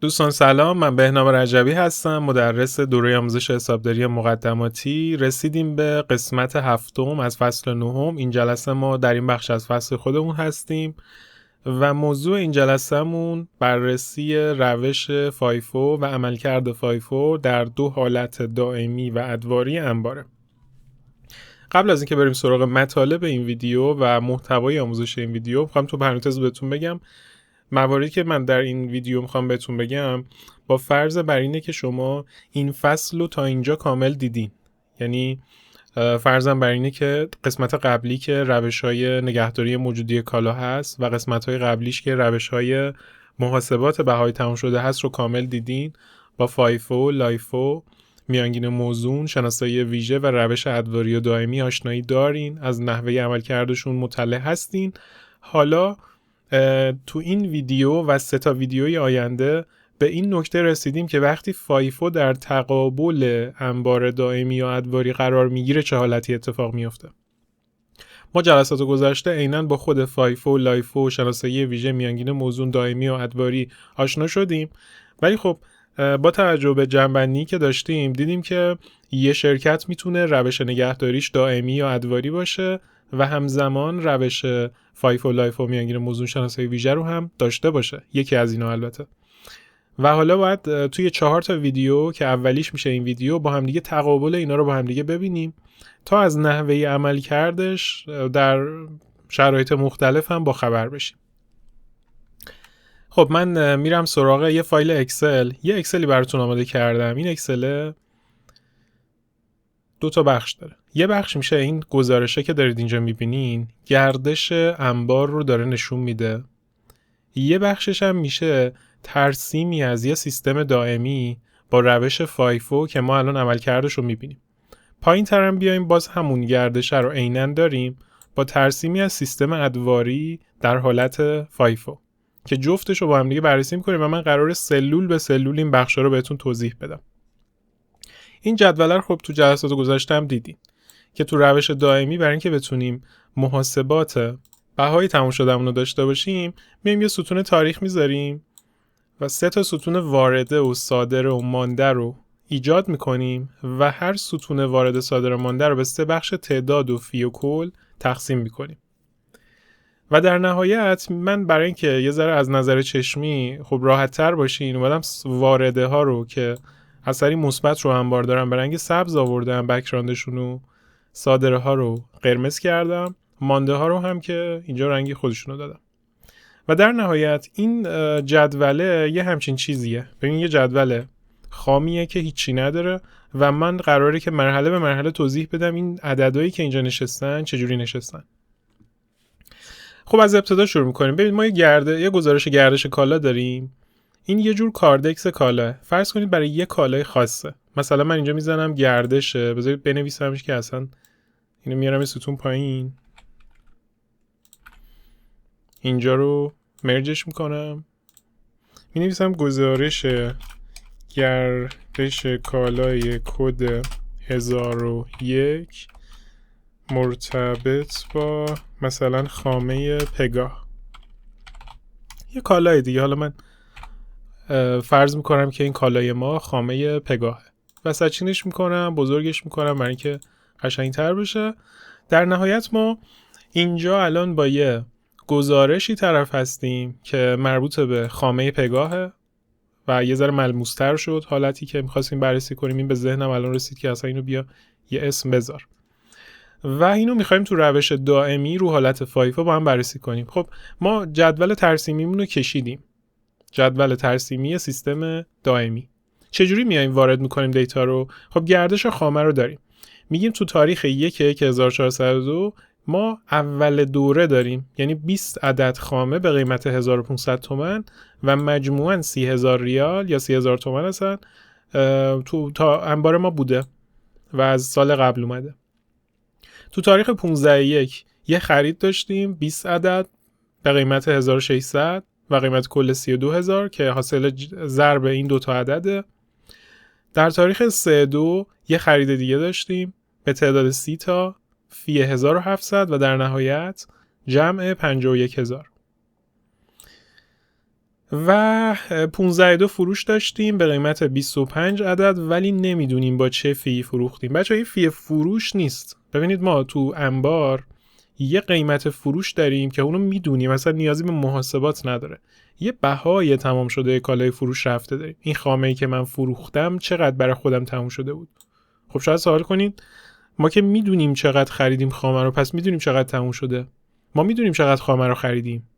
دوستان سلام، من بهنام رجبی هستم، مدرس دوره آموزش حسابداری مقدماتی. رسیدیم به قسمت هفتم از فصل نهم. این جلسه ما در این بخش از فصل خودمون هستیم و موضوع این جلسه‌مون بررسی روش فایفو و عملکرد فایفو در دو حالت دائمی و ادواری انباره. قبل از اینکه بریم سراغ مطالب این ویدیو و محتوای آموزش این ویدیو، میخوام تو پرانتز بهتون بگم مواردی که من در این ویدیو میخوام بهتون بگم با فرض بر اینه که شما این فصل رو تا اینجا کامل دیدین. یعنی فرضم بر اینه که قسمت قبلی که روش‌های نگهداری موجودی کالا هست و قسمت‌های قبلیش که روش‌های محاسبات بهای تمام شده هست رو کامل دیدین. با فایفو، لایفو، میانگین موزون، شناسایی ویژه و روش ادواری و دائمی آشنایی دارین، از نحوه عملکردشون مطلع هستین. حالا تو این ویدیو و 3 ویدیوی آینده به این نکته رسیدیم که وقتی فایفو در تقابل انبار دائمی یا ادواری قرار میگیره چه حالتی اتفاق میفته. ما جلسات گذشته عیناً با خود فایفو، لایفو، شناسایی ویژه، میانگین موزون، دائمی و ادواری آشنا شدیم، ولی خب با توجه به جنبندی که داشتیم دیدیم که یه شرکت میتونه روش نگهداریش دائمی یا ادواری باشه و همزمان روش فایفو، لایفو، میانگین موزون، شناسایی ویژه رو هم داشته باشه، یکی از اینا البته. و حالا باید توی 4 ویدیو که اولیش میشه این ویدیو با همدیگه تقابل اینا رو با همدیگه ببینیم تا از نحوه عمل کردش در شرایط مختلف هم با خبر بشیم. خب من میرم سراغ یه فایل اکسل. یه اکسلی براتون آماده کردم. این اکسل 2 بخش داره. یه بخش میشه این گزارشه که دارید اینجا میبینین، گردش انبار رو داره نشون میده. یه بخشش هم میشه ترسیمی از یه سیستم دائمی با روش فایفو که ما الان عملکردش رو میبینیم. پایین ترم بیایم باز همون گردشه رو عیناً داریم با ترسیمی از سیستم ادواری در حالت فایفو که جفتش رو با هم دیگه بررسی میکنیم و من قراره سلول به سلول این بخشا رو بهتون توضیح بدم. این جدول رو خب تو جلسات گذشته هم دیدین که تو روش دائمی برای اینکه بتونیم محاسبات بهای تموم شدهمون رو داشته باشیم میایم یه ستون تاریخ میذاریم و 3 ستون وارده و صادره و مانده رو ایجاد میکنیم و هر ستون وارد، صادره و مانده رو به 3 بخش تعداد و فی و کل تقسیم میکنیم. و در نهایت من برای اینکه یه ذره از نظر چشمی خب راحت تر باشین اومدم وارده ها رو که اثری مثبت رو انبار دارن به رنگ سبز آوردم بک‌گراندشون رو، صادره ها رو قرمز کردم، مانده ها رو هم که اینجا رنگی خودشون رو دادم. و در نهایت این جدوله یه همچین چیزیه. ببین یه جدوله خامیه که هیچی نداره و من قراره که مرحله به مرحله توضیح بدم این عددهایی که اینجا نشستن چجوری نشستن. خب از ابتدا شروع میکنیم. ببین ما یه گزارش گردش کالا داریم. این یه جور کاردکس کالا. فرض کنید برای یه کالای خاصه. مثلا من اینجا میزنم گردشه، بذارید بنویسمش که اصلا اینو میارم ستون پایین، اینجا رو مرجش میکنم، می نویسم گزارش گردش کالای کد 1001 مرتبط با مثلا خامه پگاه، یه کالای دیگه. حالا من فرض میکنم که این کالای ما خامه پگاهه و سچینش میکنم، بزرگش میکنم برای اینکه قشنگ‌تر بشه. در نهایت ما اینجا الان با یه گزارشی طرف هستیم که مربوط به خامه پگاهه و یه ذره ملموس‌تر شد حالتی که می‌خواستیم بررسی کنیم. این به ذهنم الان رسید که اصلا اینو بیا یه اسم بذار و اینو می‌خوایم تو روش دائمی رو حالت فایفو با هم بررسی کنیم. خب ما جدول ترسیمیمون رو کشیدیم، جدول ترسیمی سیستم دائمی. چجوری میایم وارد می‌کنیم دیتا رو؟ خب گردش خامه رو داریم، میگیم تو تاریخ 1/1402 ما اول دوره داریم، یعنی 20 عدد خامه به قیمت 1500 تومان و مجموعاً 30,000 ریال یا 30,000 تومان هستن تو تا انبار ما بوده و از سال قبل اومده. تو تاریخ 15/1 یه خرید داشتیم 20 عدد به قیمت 1600 و قیمت کل 32,000 که حاصل ضرب این 2 تا عدده. در تاریخ 3/2 یه خرید دیگه داشتیم به تعداد 30 تا فی 1700 و در نهایت جمع 51,000. و 15 فروش داشتیم به قیمت 25 عدد، ولی نمیدونیم با چه فی فروختیم. بچه این فی فروش نیست. ببینید ما تو انبار یه قیمت فروش داریم که اونو میدونیم، مثلا نیازی به محاسبات نداره. یه بهای تمام شده کالای فروش رفته داریم. این خامه‌ای که من فروختم چقدر برای خودم تموم شده بود. خب شاید سوال کنید ما که میدونیم چقدر خریدیم خامه رو، پس میدونیم چقدر تموم شده. ما میدونیم چقدر خامه رو خریدیم،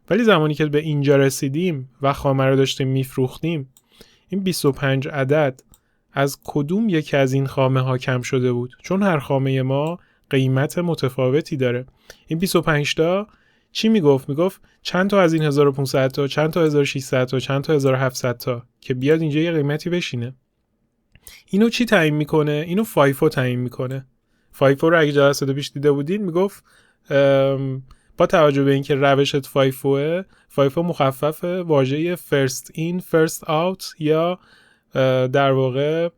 ولی زمانی که به اینجا رسیدیم و خامه رو داشتیم میفروختیم، این 25 عدد از کدوم یکی از این خامه ها کم شده بود؟ چون هر خامه ما قیمت متفاوتی داره. این 25 تا چی میگفت؟ میگفت چند تا از این 1500 تا، چند تا 1600 تا، چند تا 1700 تا که بیاد اینجا یه قیمتی بشینه. اینو چی تعیین میکنه؟ اینو فایفو تعیین میکنه. فایفو رو اگه جلسه پیش دیده بودین میگفت با توجه به اینکه روشت فایفو مخفف واژه first in first out یا در واقع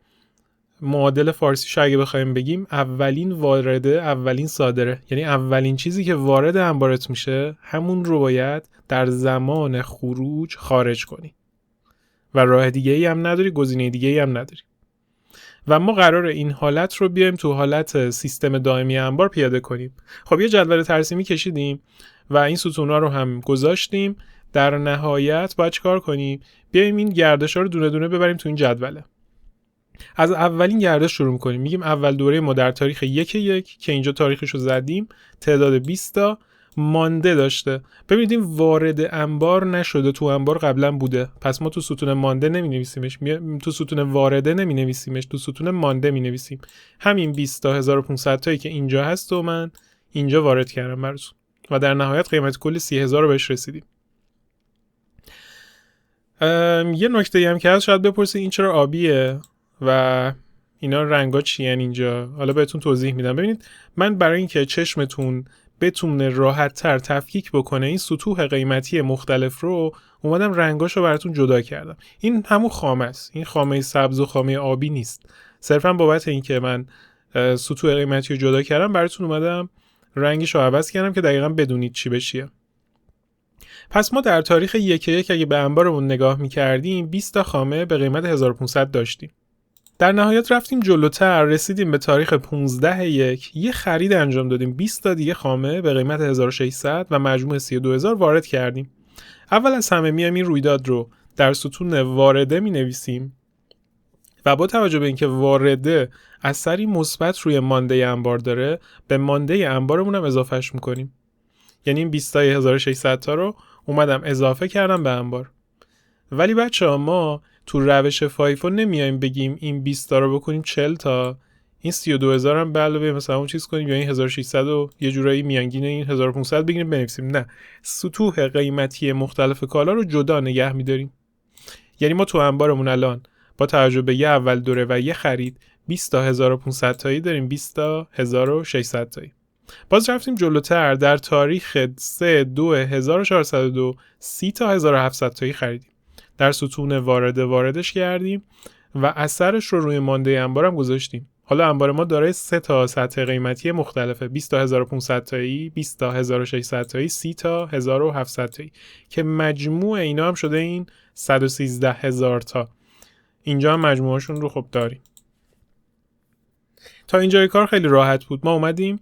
معادل فارسیش اگه بخوایم بگیم اولین وارده اولین صادره، یعنی اولین چیزی که وارد انبارت میشه همون رو باید در زمان خروج خارج کنی و راه دیگه ای هم نداری، گزینه دیگه ای هم نداری. و ما قرار این حالت رو بیایم تو حالت سیستم دائمی انبار پیاده کنیم. خب یه جدول ترسیمی کشیدیم و این ستونا رو هم گذاشتیم. در نهایت باید چیکار کنیم؟ بیایم این گردش‌ها رو دونه دونه ببریم تو این جدوله. از اولین گردش شروع می‌کنیم. میگیم اول دوره ما در تاریخ 1/1 که اینجا تاریخش رو زدیم، تعداد 20 تا مانده داشته. ببینید وارد انبار نشده، تو انبار قبلا بوده، پس ما تو ستون مانده نمی‌نویسیمش، تو ستون وارده نمی‌نویسیمش، تو ستون مانده می‌نویسیم. همین 20 تا 1500 تایی که اینجا هست و من اینجا وارد کردم براتون و در نهایت قیمت کل 30000 رو بهش رسیدیم. یه نکته هم که هست شاید بپرسید این چرا آبیه و اینا رنگا چی ان اینجا؟ حالا بهتون توضیح میدم. ببینید من برای اینکه چشمتون بتونه راحت تر تفکیک بکنه این سطوح قیمتی مختلف رو اومدم رنگاشو براتون جدا کردم. این همون خامه است. این خامه سبز و خامه آبی نیست. صرفا بابت اینکه من سطوح قیمتی رو جدا کردم براتون اومدم رنگشو عوض کردم که دقیقاً بدونید چی بشیه. پس ما در تاریخ 1/1 اگه به انبارمون نگاه می‌کردیم 20 تا خامه به قیمت 1500 داشتیم. در نهایت رفتیم جلوتر، رسیدیم به تاریخ 15/1 یه خرید انجام دادیم، 20 تا دیگه خامه به قیمت 1600 و مجموع 32000 وارد کردیم. اول از همه میایم این رویداد رو در ستون وارده می‌نویسیم و با توجه به اینکه وارده اثری مثبت روی مانده انبار داره به مانده انبارمون هم اضافهش می‌کنیم. یعنی این 20 تا 1600 تا رو اومدم اضافه کردم به انبار. ولی بچه‌ها ما تو روش فایفو نمیایم بگیم این 20 تا رو بکنیم 40 تا، این 32000 هم به علاوه مثلا اون چیز کنیم یا این 1600 و یه جورایی میانگین این 1500 بگیریم بنویسیم. نه، سطوح قیمتی مختلف کالا رو جدا نگه می‌داریم. یعنی ما تو انبارمون الان با توجه به یه اول دوره و یه خرید 20 تا 1500 تایی داریم، 20 تا 1600 تایی. باز رفتیم جلوتر در تاریخ 3/2/1402 30 تا 1700 تایی خریدیم. در ستون واردش کردیم و اثرش رو روی مانده انبار هم گذاشتیم. حالا انبار ما دارای 3 تا سطح قیمتی مختلفه، 20 تا 1500 تایی، 20 تا 1600 تایی، 30 تا 1700 تایی که مجموع اینا هم شده این 113000 تا. اینجا هم مجموعشون رو خب داریم. تا اینجای کار خیلی راحت بود. ما اومدیم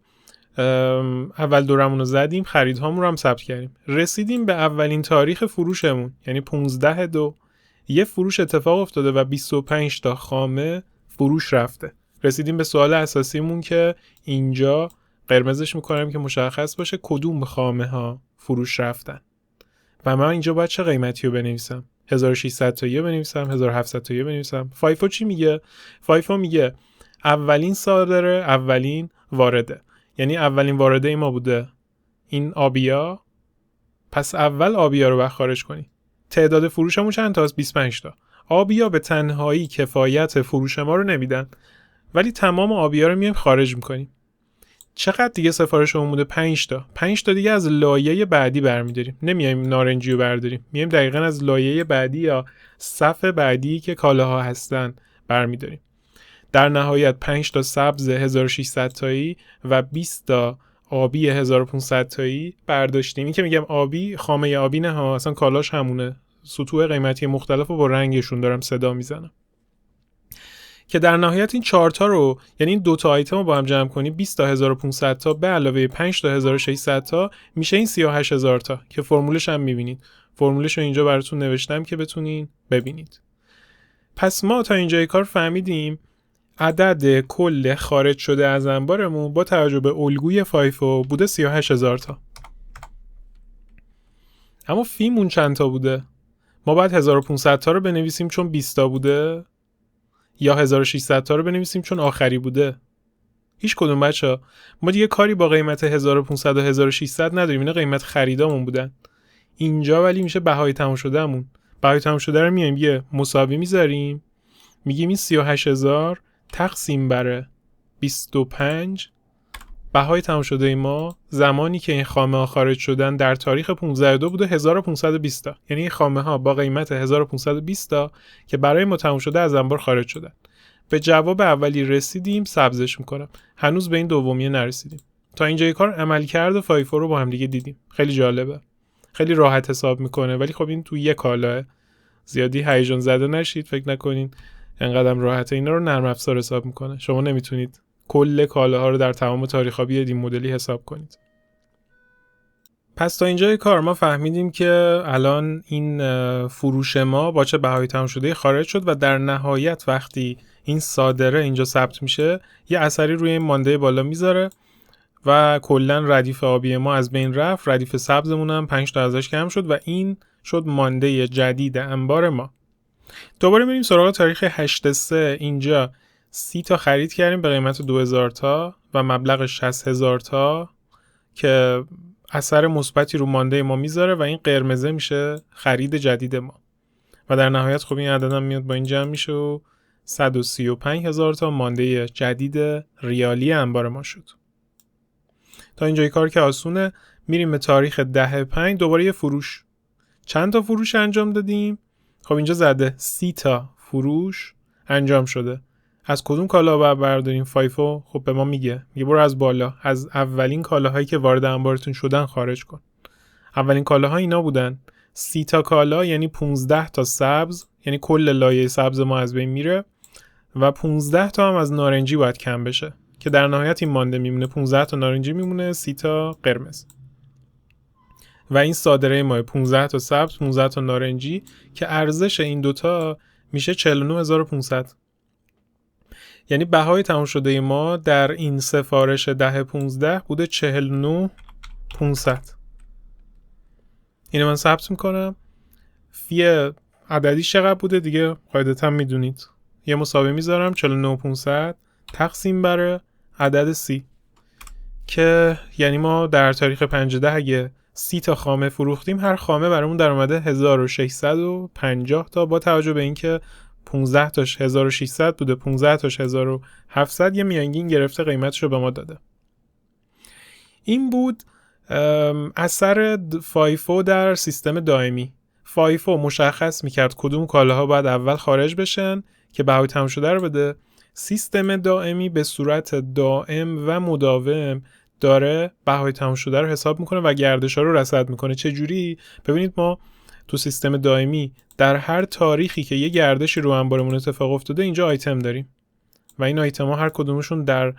اول دورمون رو زدیم، خریدهامون رو هم ثبت کردیم، رسیدیم به اولین تاریخ فروشمون یعنی 15/2 یه فروش اتفاق افتاده و 25 تا خامه فروش رفته. رسیدیم به سوال اساسیمون که اینجا قرمزش میکنم که مشخص باشه کدوم خامه ها فروش رفتن و من اینجا باید چه قیمتی رو بنویسم. 1600 تایی بنویسم، 1700 تایی بنویسم. فایفو چی میگه؟ فایفو میگه اولین صادره، اولین وارده. یعنی اولین وارده ما بوده این آبیا، پس اول آبیا رو خارج کنی. تعداد فروشمون چند تاست؟ 25 تا. آبیا به تنهایی کفایت فروش ما رو نمیدن، ولی تمام آبیا رو میایم خارج میکنیم. چقدر دیگه سفارشمون بوده؟ 5 تا. 5 تا دیگه از لایه بعدی برمیداریم. نمیایم نارنجی رو برداریم، میایم دقیقاً از لایه بعدی یا صف بعدی که کالاها هستن برمیداریم. در نهایت 5 تا سبز 1600 تایی و 20 تا آبی 1500 تایی برداشتیم. این که میگم آبی خامه آبی نه ها، اصلا کالاش همونه، سطوح قیمتی مختلف رو با رنگشون دارم صدا میزنم که در نهایت این 4 تا رو، یعنی این 2 تا آیتم رو با هم جمع کنی 20 تا 1500 تا به علاوه 5 تا 1600 تا میشه این 38000 تا که فرمولش هم میبینید. فرمولش رو اینجا براتون نوشتم که بتونین ببینید. پس ما تا اینجای کار فهمیدیم عدد کل خارج شده از انبارمون با توجه به الگوی فایفو بوده 38000 تا. اما فیمون چند تا بوده؟ ما باید 1500 تا رو بنویسیم چون 20 تا بوده، یا 1600 تا رو بنویسیم چون آخری بوده؟ هیچ کدوم بچه‌ها. ما دیگه کاری با قیمت 1500 و 1600 نداریم، اینا قیمت خریدامون بودن. اینجا ولی میشه بهای تموم شدهمون. بهای تموم شده رو میایم یه مساوی میذاریم، میگیم این 38000 تقسیم بر 25 بهای تموم شده ما زمانی که این خامه ها خارج شدن در تاریخ 15/2 بوده 1520 تا. یعنی این خامه ها با قیمت 1520 تا که برای ما تموم شده از انبار خارج شدن. به جواب اولی رسیدیم، سبزش میکنم. هنوز به این دومیه نرسیدیم. تا اینجای کار عملکرد فایفو رو با هم دیگه دیدیم. خیلی جالبه. خیلی راحت حساب میکنه، ولی خب این تو یک کالاه. زیادی هیجان زده نشید، فکر نکنین انقدرم راحته. اینا رو نرم افزار حساب میکنه. شما نمیتونید کل کالاها رو در تمام تاریخ‌ها بیاد این مدلی حساب کنید. پس تا اینجای کار ما فهمیدیم که الان این فروش ما با چه بهای تمام شده خارج شد و در نهایت وقتی این صادره اینجا ثبت میشه یه اثری روی این مانده بالا میذاره و کلا ردیف آبی ما از بین رفت، ردیف سبزمون هم 5 تا ازش کم شد و این شد مانده جدید انبار ما. دوباره میریم سراغ تاریخ 8/3. اینجا 30 تا خرید کردیم به قیمت 2000 تا و مبلغ 60000 تا که اثر مثبتی رو مانده ما میذاره و این قرمزه میشه خرید جدید ما و در نهایت خب این عدد هم میاد با این جمع میشه و 135000 تا مانده جدید ریالی انبار ما شد. تا اینجای کار که آسونه. میریم به تاریخ 10/5 دوباره یه فروش. چند تا فروش انجام دادیم؟ خب اینجا زده 30 تا فروش انجام شده. از کدوم کالا باید برداریم؟ فایفو خب به ما میگه برو از بالا، از اولین کالاهایی که وارد انبارتون شدن خارج کن. اولین کالاها اینا بودن. 30 تا کالا یعنی 15 تا سبز، یعنی کل لایه سبز ما از بین میره و 15 تا هم از نارنجی باید کم بشه که در نهایت این مانده میمونه. 15 تا نارنجی میمونه، 30 تا قرمز. و این صادره ما 15 تا سبز، 15 تا نارنجی که ارزش این دوتا میشه 49500. یعنی بهای تمام شده ما در این سفارش 10/15 بوده 49500. اینو من ثبت میکنم. فی عددی چقدر بوده دیگه قاعدتا میدونید. یه مساوی میذارم 49500 تقسیم بر عدد 30 که یعنی ما در تاریخ 5/10 اگه 30 تا خامه فروختیم هر خامه برامون در اومده 1650 تا با توجه به اینکه 15 تاش 1600 بوده، 15 تاش 1700 یه میانگین گرفته قیمتش رو به ما داده. این بود اثر فایفو در سیستم دائمی. فایفو مشخص میکرد کدوم کالاها باید اول خارج بشن که بهای تمام شده رو بده. سیستم دائمی به صورت دائم و مداوم داره بهای تمام شده رو حساب میکنه و گردش‌ها رو رصد میکنه. چه جوری؟ ببینید ما تو سیستم دائمی در هر تاریخی که یه گردشی رو انبارمون اتفاق افتاده اینجا آیتم داریم و این آیتم ها هر کدومشون در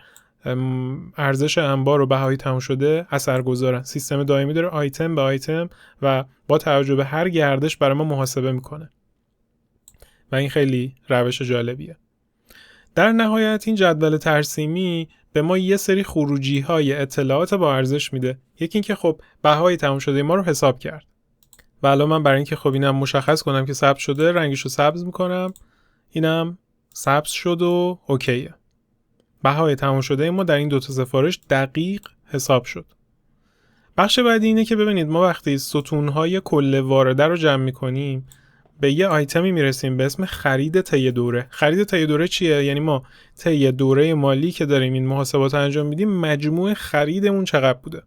ارزش انبار و بهای تمام شده اثر گذارن. سیستم دائمی داره آیتم به آیتم و با توجه به هر گردش برای ما محاسبه میکنه و این خیلی روش جالبیه. در نهایت این جدول ترسیمی به ما یه سری خروجی های اطلاعات با ارزش میده. یکی این که خب بهای تمام شده ما رو حساب کرد و الان من برای اینکه خب اینم مشخص کنم که ثبت شده رنگشو سبز میکنم. اینم سبز شد و اوکیه. بهای تمام شده ما در این دو تا سفارش دقیق حساب شد. بخش بعدی اینه که ببینید ما وقتی ستونهای کل وارده رو جمع میکنیم به یه آیتمی میرسیم به اسم خرید طی دوره. خرید طی دوره چیه؟ یعنی ما طی دوره مالی که داریم این محاسبات رو انجام میدیم مجموع خریدمون چقدر بوده.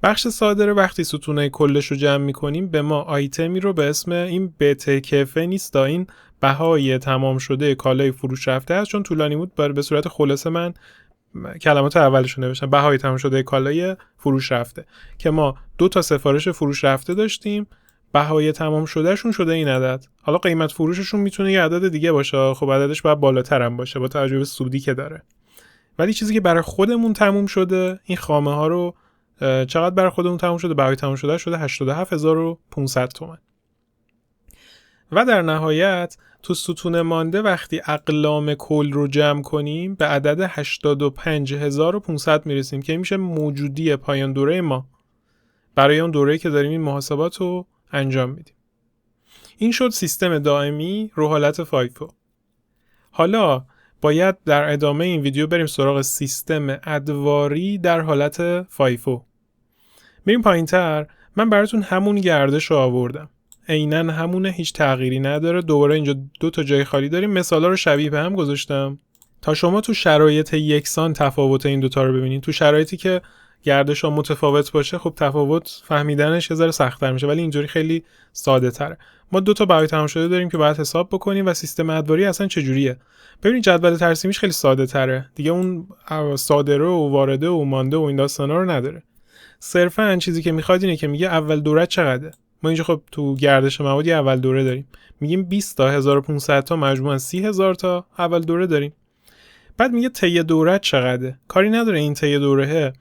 بخش صادره وقتی ستونهای کلش رو جمع میکنیم به ما آیتمی رو به اسم این BTKF نیست، این بهای تمام شده کالای فروش رفته است، چون طولانی بود به صورت خلاصه من کلمات اولش رو نوشتم. بهای تمام شده کالای فروش رفته که ما 2 تا سفارش فروش رفته داشتیم بهای تمام شدهشون شده این عدد. حالا قیمت فروششون میتونه یه عدد دیگه باشه، خب عددش باید بالاتر هم باشه با توجه به سودی که داره. ولی چیزی که برای خودمون تموم شده، این خامه ها رو چقدر برای خودمون تموم شده؟ بهای تموم شده 87500 تومان. و در نهایت تو ستون مانده وقتی اقلام کل رو جمع کنیم به عدد 85500 میرسیم که میشه موجودی پایان دوره ما برای اون دوره‌ای که داریم این محاسبات رو انجام میدیم. این شد سیستم دائمی رو حالت فایفو. حالا باید در ادامه این ویدیو بریم سراغ سیستم ادواری در حالت فایفو. میریم پایین‌تر. من براتون همون گردش رو آوردم، عیناً همونه، هیچ تغییری نداره. دوباره اینجا 2 تا جای خالی داریم، مثالا رو شبیه به هم گذاشتم تا شما تو شرایط یکسان تفاوت این دوتا رو ببینید. تو شرایطی که گردش ها متفاوت باشه خب تفاوت فهمیدنش یه ذره سخت‌تر میشه، ولی اینجوری خیلی ساده تره. ما 2 تا بهای تمام شده داریم که باید حساب بکنیم و سیستم ادواری اصلا چجوریه. ببینید جدول ترسیمیش خیلی ساده تره دیگه، اون صادره و وارده و مانده و این داستانا رو نداره. صرفاً چیزی که میخواد اینه که میگه اول دوره چقدره. ما اینجا خب تو گردش موادی اول دوره داریم، میگیم 20 تا 1500 تا مجموعاً 30000 تا اول دوره داریم. بعد میگه طی دوره چقدره. کاری نداره این طی دوره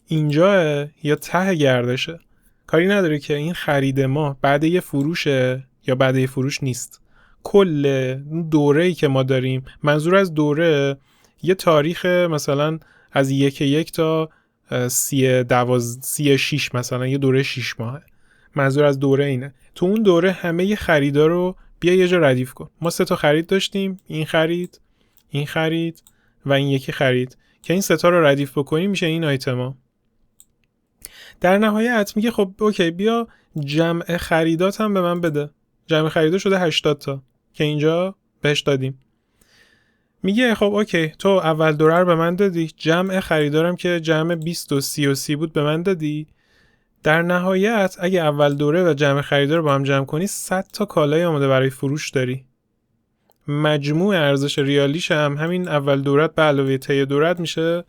اینجا یا ته گردشه، کاری نداره که این خرید ما بعد یه فروشه یا بعد یه فروش نیست. کل دوره‌ای که ما داریم، منظور از دوره یه تاریخ مثلا از 1 تا 36 مثلا یه دوره 6 ماهه. منظور از دوره اینه. تو اون دوره همه ی خریدا رو بیا یه جا ردیف کن. ما 3 تا خرید داشتیم، این خرید، این خرید و این یکی خرید، که این 3 تا رو ردیف بکنیم میشه این آیتما. در نهایت میگه خب اوکی بیا جمع خریدات هم به من بده. جمع خریدا شده 80 تا که اینجا بهش دادیم. میگه خب اوکی تو اول دوره رو به من دادی، جمع خریدارم که جمع 20 و 30 و 30 بود به من دادی. در نهایت اگه اول دوره و جمع خریدار رو با هم جمع کنی 100 تا کالای آماده برای فروش داری. مجموع ارزش ریالیش هم همین اول دورت به علاوه طی دورت میشه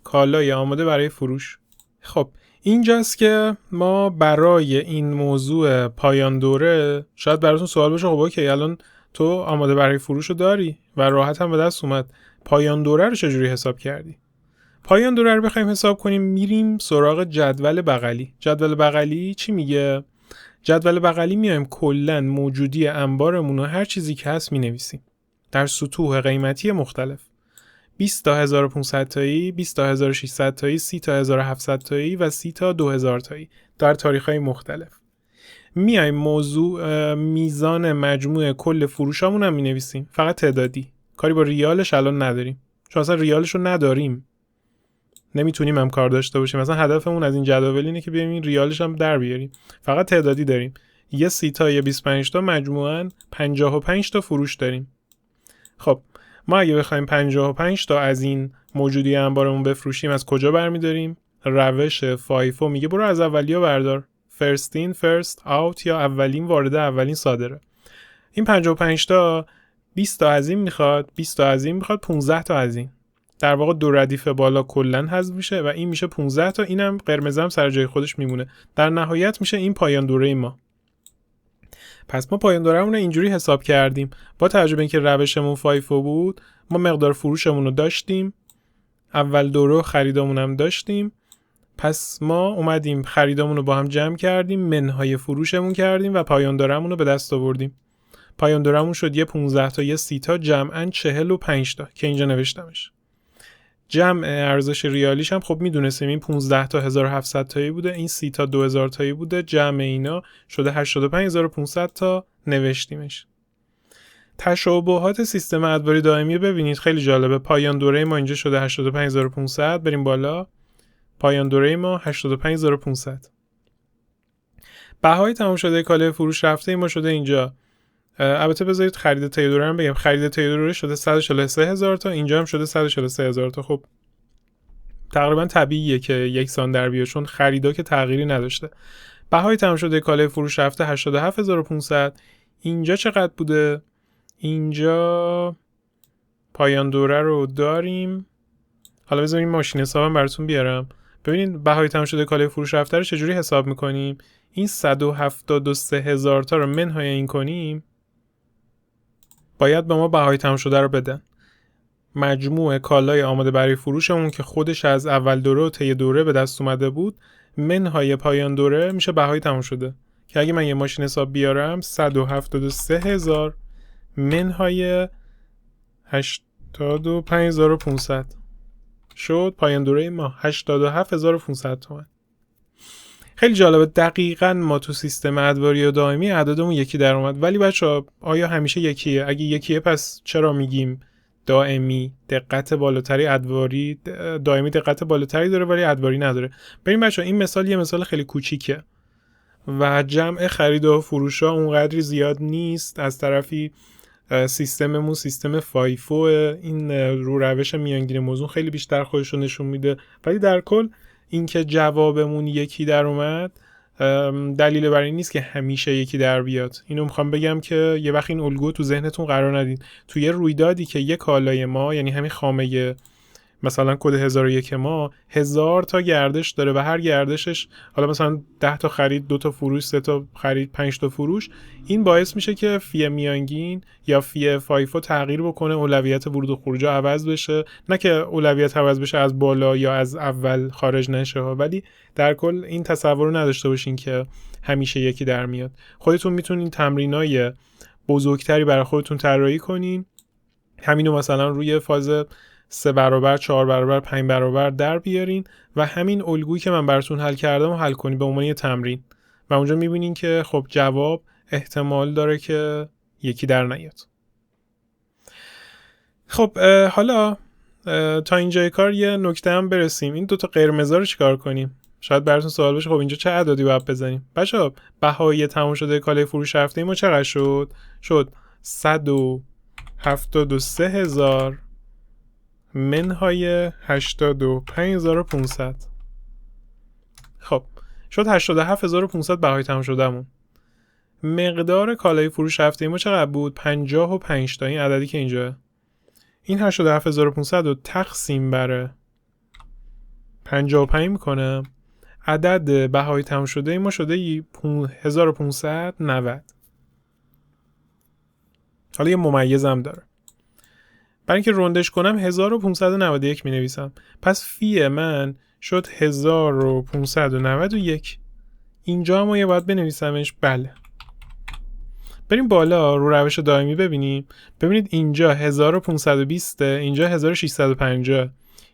کالای آماده برای فروش. خب اینجاست که ما برای این موضوع پایان دوره شاید براتون سوال باشه، خب اوکی الان تو آماده برای فروش رو داری و راحت هم به دست اومد، پایان دوره رو چجوری حساب کردی؟ پایان دوره رو بخوایم حساب کنیم میریم سراغ جدول بغلی. جدول بغلی چی میگه؟ جدول بغلی میایم کلاً موجودی انبارمون و هر چیزی که هست مینویسیم در سطوح قیمتی مختلف. 20 تا 1500 تایی، 20 تا 1600 تایی، 30 تا 1700 تایی و 30 تا 2000 تایی در تاریخ‌های مختلف. میایم موضوع میزان مجموع کل فروشامون هم مینویسیم، فقط تعدادی. کاری با ریالش الان نداریم چون اصلا ریالش رو نداریم، نمیتونیم هم کار داشته باشیم. مثلا هدفمون از این جدول اینه که بیایم این ریالش هم در بیاریم، فقط تعدادی داریم. یه 30 تا یا 25 تا مجموعاً 55 تا فروش داریم. خب ما اگه بخوایم 55 تا از این موجودی انبارمون بفروشیم از کجا برمیداریم؟ روش فایفو میگه برو از اولیا بردار، first in first out یا اولین وارده اولین صادره. این 55 تا 20 تا از این میخواد، 20 تا از این میخواد، 15 تا از این. در واقع دو ردیف بالا کلن حذف میشه و این میشه 15 تا، اینم قرمزم سر جای خودش میمونه. در نهایت میشه این پایان دوره ما. پس ما پایان دوره‌مون رو اینجوری حساب کردیم. با توجه به اینکه روشمون فایفو بود، ما مقدار فروشمون رو داشتیم، اول دوره خریدامون هم داشتیم. پس ما اومدیم خریدامون رو با هم جمع کردیم، منهای فروشمون کردیم و پایان دوره‌مون رو به دست آوردیم. پایان دوره‌مون شد یه 15 تا یه 30 تا جمعاً 45 تا که اینجا نوشتمش. جمع ارزش ریالیش هم خب میدونستیم این 15 تا 1700 تایی بوده، این 30 تا 2000 تایی بوده، جمع اینا شده 85500 تا نوشتیمش. تشابهات سیستم ادواری دائمی ببینید خیلی جالبه. پایان دوره ما اینجا شده 85500، بریم بالا، پایان دوره ما 85500. بهای تمام شده کالای فروش رفته ما شده اینجا. البته بذارید خرید طی دوره هم بگم. خرید طی دوره شده 143000 تا، اینجا هم شده 143000 تا. خب تقریبا طبیعیه که یکسان در بیاد چون خریدا که تغییری نداشته. بهای تمام شده کالای فروش رفته 87500. اینجا چقدر بوده؟ اینجا پایان دوره رو داریم. حالا بذاریم ماشین حسابم براتون بیارم. ببینید بهای تمام شده کالای فروش رفته رو چجوری حساب میکنیم. این 173,000 تا رو منهای این کنیم، باید به ما بهای تمام شده رو بدن. مجموع کالای آماده برای فروشمون که خودش از اول دوره و طی دوره به دست اومده بود منهای پایان دوره میشه بهای تمام شده، که اگه من یه ماشین حساب بیارم 173,000 منهای 85,500 شد پایان دوره ما 87,500 تومان. خیلی جالبه. دقیقاً ما تو سیستم ادواری و دائمی اعدادمون یکی در اومد، ولی بچه‌ها آیا همیشه یکیه؟ اگه یکیه پس چرا میگیم دائمی دقت بالاتری، ادواری دائمی دقت بالاتری داره ولی ادواری نداره؟ ببین بچه‌ها این مثال یه مثال خیلی کوچیکه و جمع خرید و فروش‌ها اونقدری زیاد نیست. از طرفی سیستممون سیستم فایفو، این رو روش میانگین موضوع خیلی بیشتر خودش رو نشون میده، ولی در کل اینکه جوابمون یکی در اومد دلیل بر این نیست که همیشه یکی در بیاد. اینو میخوام بگم که یه وقت این الگو تو ذهنتون قرار ندید. تو یه رویدادی که یه کالای ما، یعنی همین خامه مثلا کد 1001 ما 1000 تا گردش داره و هر گردشش حالا مثلا 10 تا خرید، 2 تا فروش، 3 تا خرید، 5 تا فروش، این باعث میشه که فی میانگین یا فی فایفو تغییر بکنه، اولویت ورود و خروج عوض بشه. نه که اولویت عوض بشه از بالا یا از اول خارج نشه ها، ولی در کل این تصور رو نداشته باشین که همیشه یکی در میاد. خودتون میتونین تمرینای بزرگتری برای خودتون طراحی کنین، همینو مثلا روی فاز 3 برابر، 4 برابر، 5 برابر در بیارین و همین الگویی که من براتون حل کردم رو حل کنین به عنوان یه تمرین و اونجا میبینین که خب جواب احتمال داره که یکی در نیاد. خب حالا تا اینجای کار یه نکته هم برسیم. این دوتا قرمزا رو چیکار کنیم؟ شاید براتون سوال بشه خب اینجا چه عددی باید بزنیم؟ بچه‌ها بهای تمام شده کالای فروش هفته ما چقدر شد؟ شد 173,000 منهای 85,500. خب شد 87,500 بهای تمام شدهمون. مقدار کالای فروش هفته ما چقدر بود؟ 55 تا، این عددی که اینجا. این 87,500 رو تقسیم بر 55 میکنم، عدد بهای تمام شده ما شده 1590. حالا یه ممیزم داره، برای اینکه روندش کنم 1591 می نویسم. پس فی من شد 1591. اینجا هم یه باید بنویسمش. بله. بریم بالا رو روش دائمی ببینیم. ببینید اینجا 1520، اینجا 1650.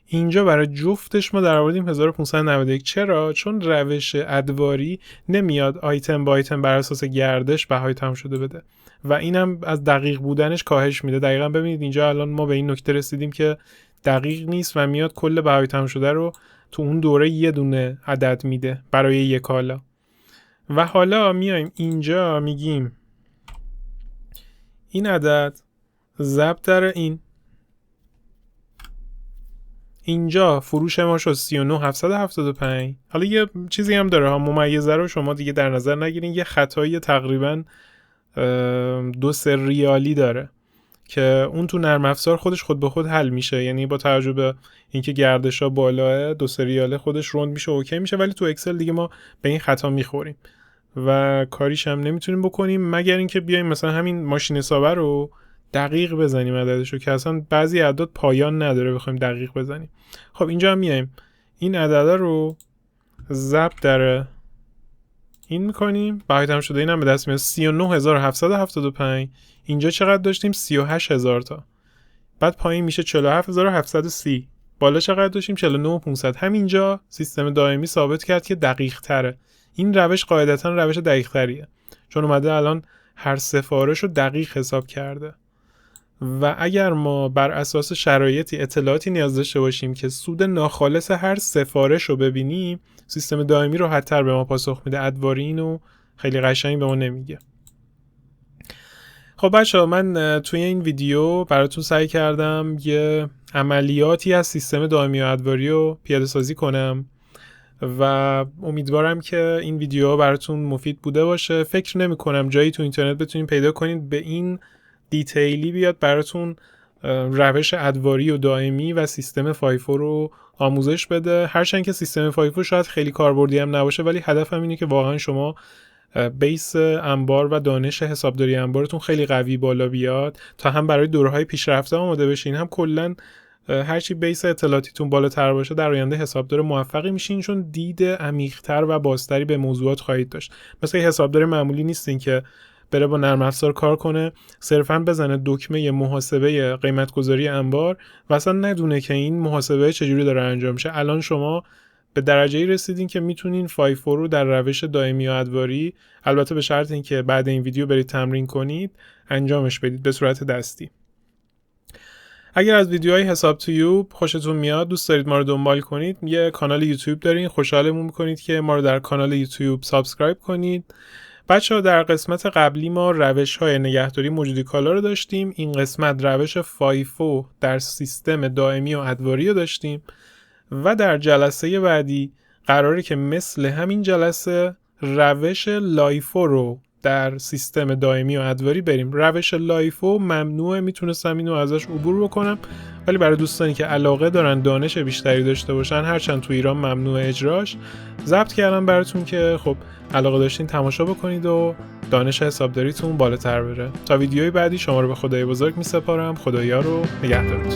اینجا برای جفتش ما در آوردیم 1591. چرا؟ چون روش ادواری نمیاد آیتم با آیتم بر اساس گردش بهای تمام شده بده و اینم از دقیق بودنش کاهش میده. دقیقاً ببینید اینجا الان ما به این نکته رسیدیم که دقیق نیست و میاد کل بهای تمام شده رو تو اون دوره یه دونه عدد میده برای یک کالا. و حالا میایم اینجا میگیم این عدد ضرب در این، اینجا فروش ما شد 39,775. حالا یه چیزی هم داره ها، ممیزه رو شما دیگه در نظر نگیرین، یه خطایی تقریبا 2 ریالی داره که اون تو نرم افزار خودش خود به خود حل میشه، یعنی با توجه به اینکه گردشا بالاه 2 ریاله خودش روند میشه اوکی میشه، ولی تو اکسل دیگه ما به این خطا میخوریم و کاریش هم نمیتونیم بکنیم مگر اینکه بیایم مثلا همین ماشین حسابه رو دقیق بزنیم عددشو، که اصلا بعضی اعداد پایان نداره بخوایم دقیق بزنیم. خب اینجا هم میایم این عددا رو ضرب در این میکنیم، بهای تمام شده اینم به دست میاد 39,775. اینجا چقدر داشتیم؟ 38,000 تا. بعد پایین میشه 47,730. بالا چقدر داشتیم؟ 49,500. همینجا سیستم دائمی ثابت کرد که دقیق تره. این روش قاعدتا روش دقیق تریه، چون اومده الان هر سفارش رو دقیق حساب کرده و اگر ما بر اساس شرایطی اطلاعاتی نیاز داشته باشیم که سود ناخالص هر سفارش رو ببینیم، سیستم دائمی راحت‌تر به ما پاسخ میده. ادواری اینو خیلی قشنگ به ما نمیگه. خب بچه‌ها من توی این ویدیو براتون سعی کردم یه عملیاتی از سیستم دائمی و ادواری رو پیاده سازی کنم و امیدوارم که این ویدیو براتون مفید بوده باشه. فکر نمی کنم جایی تو اینترنت بتونین پیدا کنید به این دیتیلی بیاد براتون روش ادواری و دائمی و سیستم فایفو رو آموزش بده. هرچند که سیستم فایفو شاید خیلی کاربردی هم نباشه، ولی هدفم اینه که واقعا شما بیس انبار و دانش حسابداری انبارتون خیلی قوی بالا بیاد تا هم برای دوره‌های پیشرفته آماده بشین، هم کلا هرچی بیس اطلاعاتیتون بالاتر باشه در آینده حسابدار موفقی میشین، چون دید عمیق‌تر و بازتری به موضوعات خواهید داشت. مثل حسابدار معمولی نیستین که بره با نرم افزار کار کنه، صرفاً بزنه دکمه محاسبه قیمت‌گذاری انبار و اصلا ندونه که این محاسبه چجوری داره انجام میشه. الان شما به درجه‌ای رسیدین که میتونین فایفو رو در روش دائمی و ادواری، البته به شرط اینکه بعد این ویدیو برید تمرین کنید، انجامش بدید به صورت دستی. اگر از ویدیوهای حساب تیوب خوشتون میاد، دوست دارید ما رو دنبال کنید، یه کانال یوتیوب دارین، خوشحالمون میکنید که ما رو در کانال یوتیوب سابسکرایب کنید. بچه‌ها در قسمت قبلی ما روش‌های نگهداری موجودی کالا رو داشتیم. این قسمت روش فایفو در سیستم دائمی و ادواری رو داشتیم و در جلسه بعدی قراره که مثل همین جلسه روش لایفو رو در سیستم دائمی و ادواری بریم. روش لایفو ممنوعه، میتونستم اینو ازش عبور بکنم، ولی برای دوستانی که علاقه دارن دانش بیشتری داشته باشن، هرچند تو ایران ممنوع اجراش، ضبط کردم براتون که خب علاقه داشتین تماشا بکنید و دانش حسابداریتون بالاتر بره. تا ویدیوی بعدی شما رو به خدای بزرگ میسپارم. خدایا رو نگهدارتون.